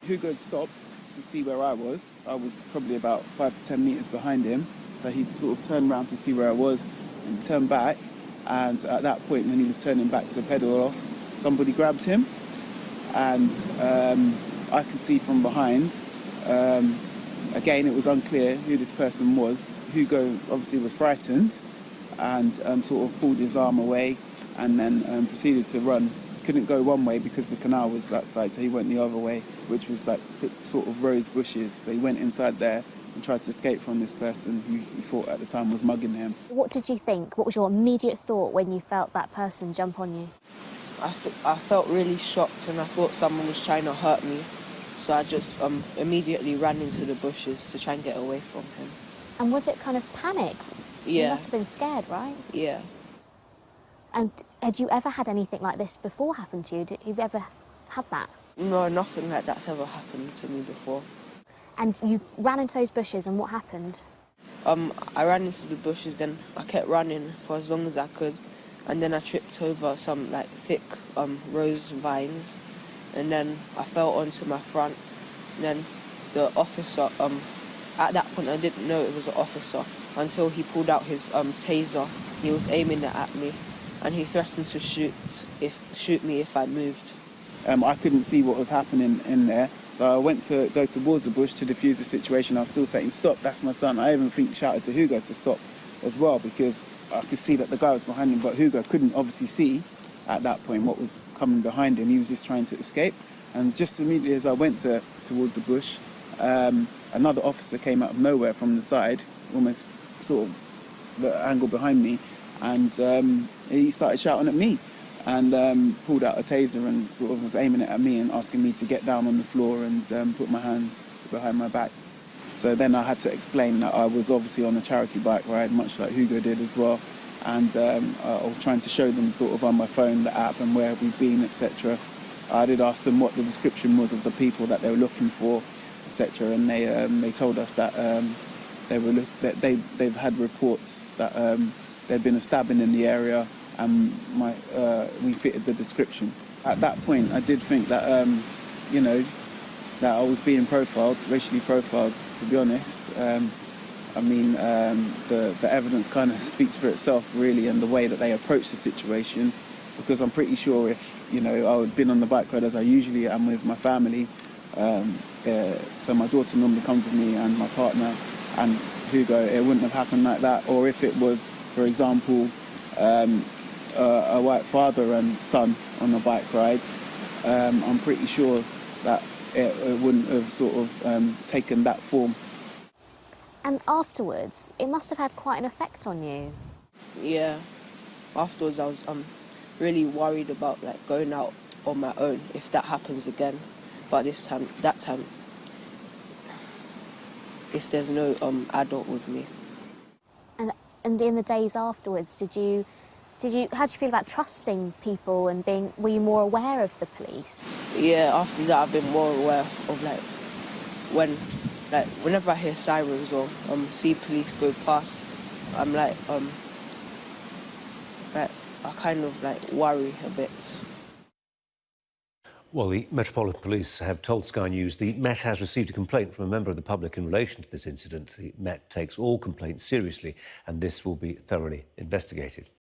Hugo had stopped to see where I was. I was probably about 5 to 10 metres behind him. So he sort of turned around to see where I was and turned back. And at that point, when he was turning back to pedal off, somebody grabbed him. And I could see from behind. Again, it was unclear who this person was. Hugo obviously was frightened and sort of pulled his arm away and then proceeded to run. Couldn't go one way because the canal was that side, so he went the other way, which was like thick sort of rose bushes. So he went inside there and tried to escape from this person who he thought at the time was mugging him. What did you think? What was your immediate thought when you felt that person jump on you? I felt really shocked and I thought someone was trying to hurt me. So I just immediately ran into the bushes to try and get away from him. And was it kind of panic? Yeah. You must have been scared, right? Yeah. And had you ever had anything like this before happen to you? Did you ever had that? No, nothing like that's ever happened to me before. And you ran into those bushes and what happened? I ran into the bushes, then I kept running for as long as I could. And then I tripped over some like thick rose vines. And then I fell onto my front. And then the officer, at that point I didn't know it was an officer until he pulled out his taser. He was aiming it at me and he threatened to shoot me if I moved. I couldn't see what was happening in there. So I went to go towards the bush to defuse the situation. I was still saying, "Stop, that's my son." I even think shouted to Hugo to stop as well because I could see that the guy was behind him, but Hugo couldn't obviously see at that point what was coming behind him. He was just trying to escape. And just immediately as I went towards the bush, another officer came out of nowhere from the side, almost sort of the angle behind me, and he started shouting at me and pulled out a taser and sort of was aiming it at me and asking me to get down on the floor and put my hands behind my back. So then I had to explain that I was obviously on a charity bike ride, much like Hugo did as well. And I was trying to show them sort of on my phone the app and where we've been, etc. I did ask them what the description was of the people that they were looking for, etc. And they told us that they've had reports that there'd been a stabbing in the area, and we fitted the description. At that point, I did think that that I was being profiled, racially profiled. To be honest, the evidence kind of speaks for itself, really, and the way that they approached the situation. Because I'm pretty sure if I had been on the bike ride as I usually am with my family, so my daughter normally comes with me and my partner and Hugo, it wouldn't have happened like that. Or if it was, for example, a white father and son on a bike ride, I'm pretty sure that it wouldn't have sort of taken that form. And afterwards, it must have had quite an effect on you. Yeah. Afterwards, I was really worried about like going out on my own if that happens again. But that time, if there's no adult with me. And in the days afterwards, how did you feel about trusting people and were you more aware of the police? Yeah, after that I've been more aware of whenever I hear sirens or see police go past, I'm I kind of worry a bit. Well, the Metropolitan Police have told Sky News the Met has received a complaint from a member of the public in relation to this incident. The Met takes all complaints seriously and this will be thoroughly investigated.